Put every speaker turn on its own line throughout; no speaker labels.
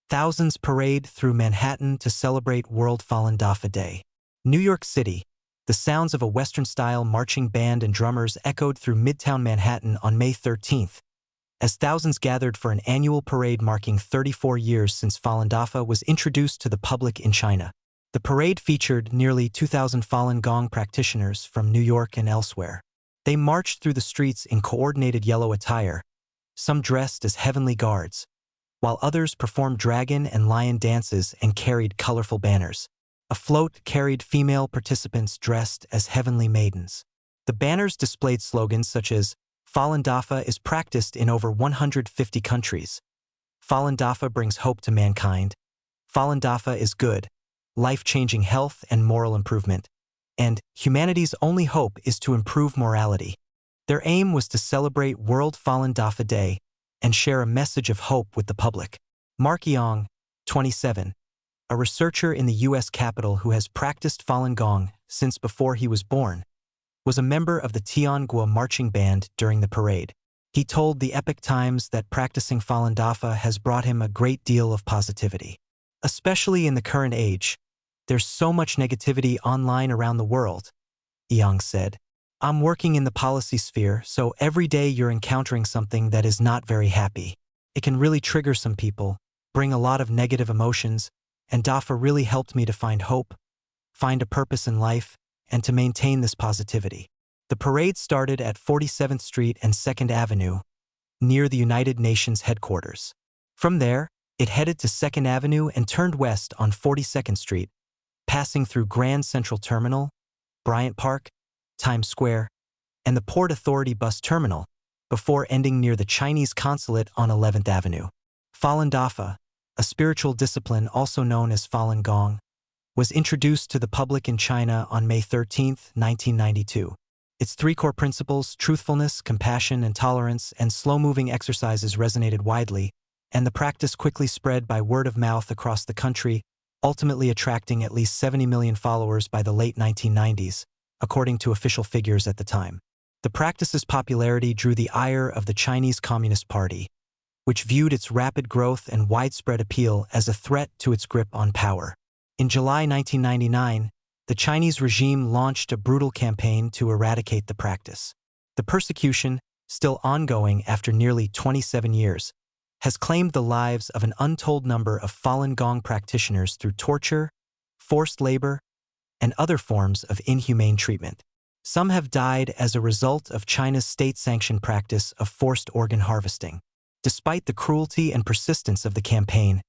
Thousands parade through Manhattan to celebrate World Falun Dafa Day. New York City. The sounds of a Western-style marching band and drummers echoed through Midtown Manhattan on May 13th, as thousands gathered for an annual parade marking 34 years since Falun Dafa was introduced to the public in China. The parade featured nearly 2,000 Falun Gong practitioners from New York and elsewhere. They marched through the streets in coordinated yellow attire, some dressed as heavenly guards, while others performed dragon and lion dances and carried colorful banners. A float carried female participants dressed as heavenly maidens. The banners displayed slogans such as, "Falun Dafa is practiced in over 150 countries. Falun Dafa brings hope to mankind. Falun Dafa is good, life-changing health and moral improvement. And humanity's only hope is to improve morality." Their aim was to celebrate World Falun Dafa Day and share a message of hope with the public. Mark Young, 27, a researcher in the U.S. Capitol who has practiced Falun Gong since before he was born, was a member of the Tiongua marching band during the parade. He told the Epoch Times that practicing Falun Dafa has brought him a great deal of positivity. Especially in the current age, there's so much negativity online around the world, Young said. "I'm working in the policy sphere, so every day you're encountering something that is not very happy. It can really trigger some people, bring a lot of negative emotions, and Dafa really helped me to find hope, find a purpose in life, and to maintain this positivity." The parade started at 47th Street and 2nd Avenue, near the United Nations headquarters. From there, it headed to 2nd Avenue and turned west on 42nd Street, passing through Grand Central Terminal, Bryant Park, Times Square, and the Port Authority bus terminal, before ending near the Chinese consulate on 11th Avenue. Falun Dafa, a spiritual discipline also known as Falun Gong, was introduced to the public in China on May 13, 1992. Its three core principles, truthfulness, compassion, and tolerance, and slow-moving exercises resonated widely, and the practice quickly spread by word of mouth across the country, ultimately attracting at least 70 million followers by the late 1990s, according to official figures at the time. The practice's popularity drew the ire of the Chinese Communist Party, which viewed its rapid growth and widespread appeal as a threat to its grip on power. In July 1999, the Chinese regime launched a brutal campaign to eradicate the practice. The persecution, still ongoing after nearly 27 years, has claimed the lives of an untold number of Falun Gong practitioners through torture, forced labor, and other forms of inhumane treatment. Some have died as a result of China's state-sanctioned practice of forced organ harvesting. Despite the cruelty and persistence of the campaign,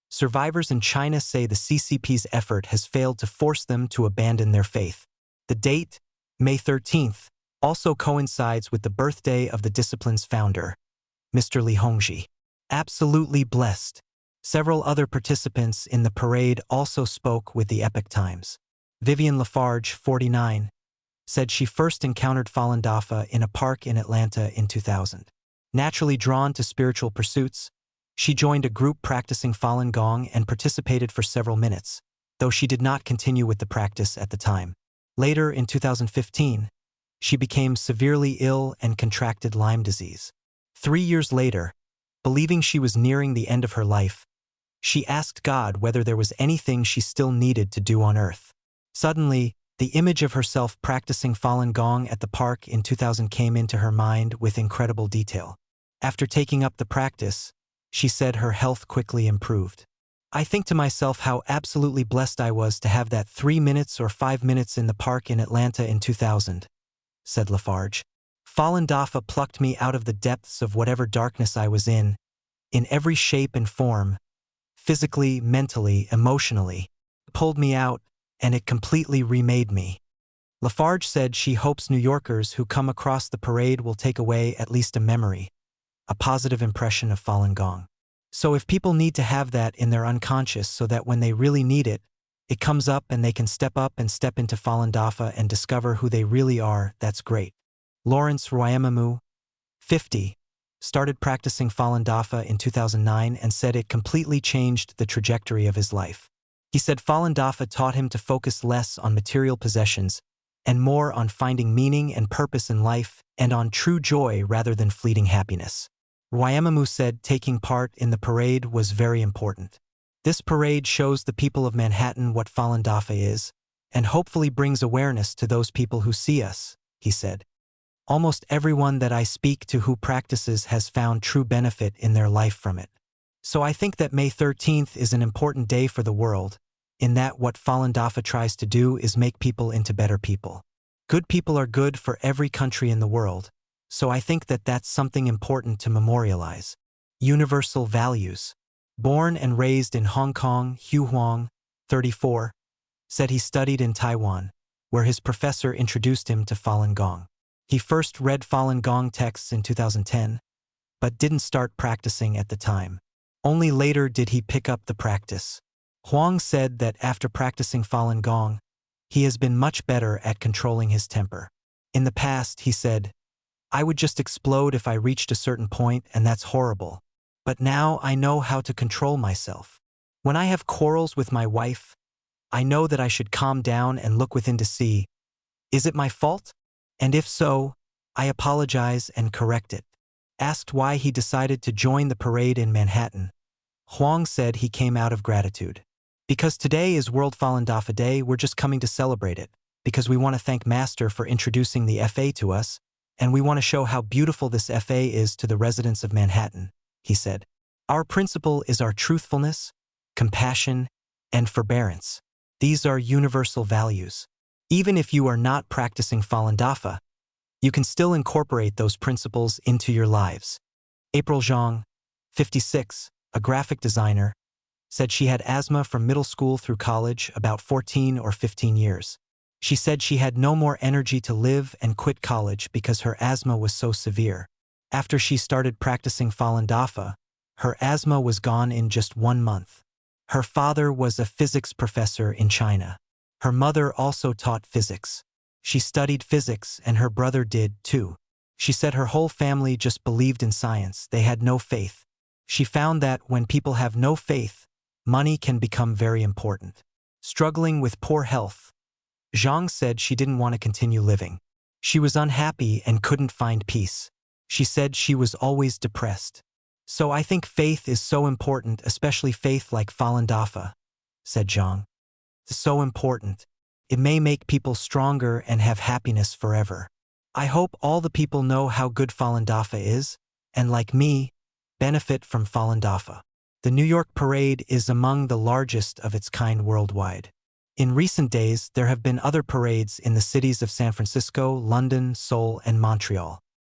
survivors in China say the CCP's effort has failed to force them to abandon their faith. The date, May 13th, also coincides with the birthday of the discipline's founder, Mr. Li Hongzhi. Absolutely blessed. Several other participants in the parade also spoke with the Epoch Times. Vivian Lafarge, 49, said she first encountered Falun Dafa in a park in Atlanta in 2000. Naturally drawn to spiritual pursuits, she joined a group practicing Falun Gong and participated for several minutes, though she did not continue with the practice at the time. Later, in 2015, she became severely ill and contracted Lyme disease. 3 years later, believing she was nearing the end of her life, she asked God whether there was anything she still needed to do on earth. Suddenly, the image of herself practicing Falun Gong at the park in 2000 came into her mind with incredible detail. After taking up the practice, she said her health quickly improved. "I think to myself how absolutely blessed I was to have that 3 minutes or 5 minutes in the park in Atlanta in 2000, said Lafarge. Falun Dafa plucked me out of the depths of whatever darkness I was in every shape and form, physically, mentally, emotionally, pulled me out, and it completely remade me." Lafarge said she hopes New Yorkers who come across the parade will take away at least a memory, a positive impression of Falun Gong. So if people need to have that in their unconscious so that when they really need it, it comes up and they can step up and step into Falun Dafa and discover who they really are, that's great. Lawrence Ryamamu, 50, started practicing Falun Dafa in 2009 and said it completely changed the trajectory of his life. He said Falun Dafa taught him to focus less on material possessions and more on finding meaning and purpose in life and on true joy rather than fleeting happiness. Ryamamu said taking part in the parade was very important. This parade shows the people of Manhattan what Falun Dafa is, and hopefully brings awareness to those people who see us, he said. Almost everyone that I speak to who practices has found true benefit in their life from it. So I think that May 13th is an important day for the world, in that what Falun Dafa tries to do is make people into better people. Good people are good for every country in the world, so I think that that's something important to memorialize. Universal values. Born and raised in Hong Kong, Hu Huang, 34, said he studied in Taiwan, where his professor introduced him to Falun Gong. He first read Falun Gong texts in 2010, but didn't start practicing at the time. Only later did he pick up the practice. Huang said that after practicing Falun Gong, he has been much better at controlling his temper. In the past, he said, I would just explode if I reached a certain point, and that's horrible. But now I know how to control myself. When I have quarrels with my wife, I know that I should calm down and look within to see, is it my fault? And if so, I apologize and correct it. Asked why he decided to join the parade in Manhattan, Huang said he came out of gratitude. Because today is World Falun Dafa Day, we're just coming to celebrate it, because we want to thank Master for introducing the FA to us, and we want to show how beautiful this FA is to the residents of Manhattan, he said. Our principle is our truthfulness, compassion, and forbearance. These are universal values. Even if you are not practicing Falun Dafa, you can still incorporate those principles into your lives. April Zhang, 56, a graphic designer, said she had asthma from middle school through college, about 14 or 15 years. She said she had no more energy to live and quit college because her asthma was so severe. After she started practicing Falun Dafa, her asthma was gone in just 1 month. Her father was a physics professor in China. Her mother also taught physics. She studied physics, and her brother did too. She said her whole family just believed in science. They had no faith. She found that when people have no faith, money can become very important. Struggling with poor health, Zhang said she didn't want to continue living. She was unhappy and couldn't find peace. She said she was always depressed. So I think faith is so important, especially faith like Falun Dafa, said Zhang. It's so important. It may make people stronger and have happiness forever. I hope all the people know how good Falun Dafa is, and like me, benefit from Falun Dafa. The New York parade is among the largest of its kind worldwide. In recent days, there have been other parades in the cities of San Francisco, London, Seoul, and Montreal.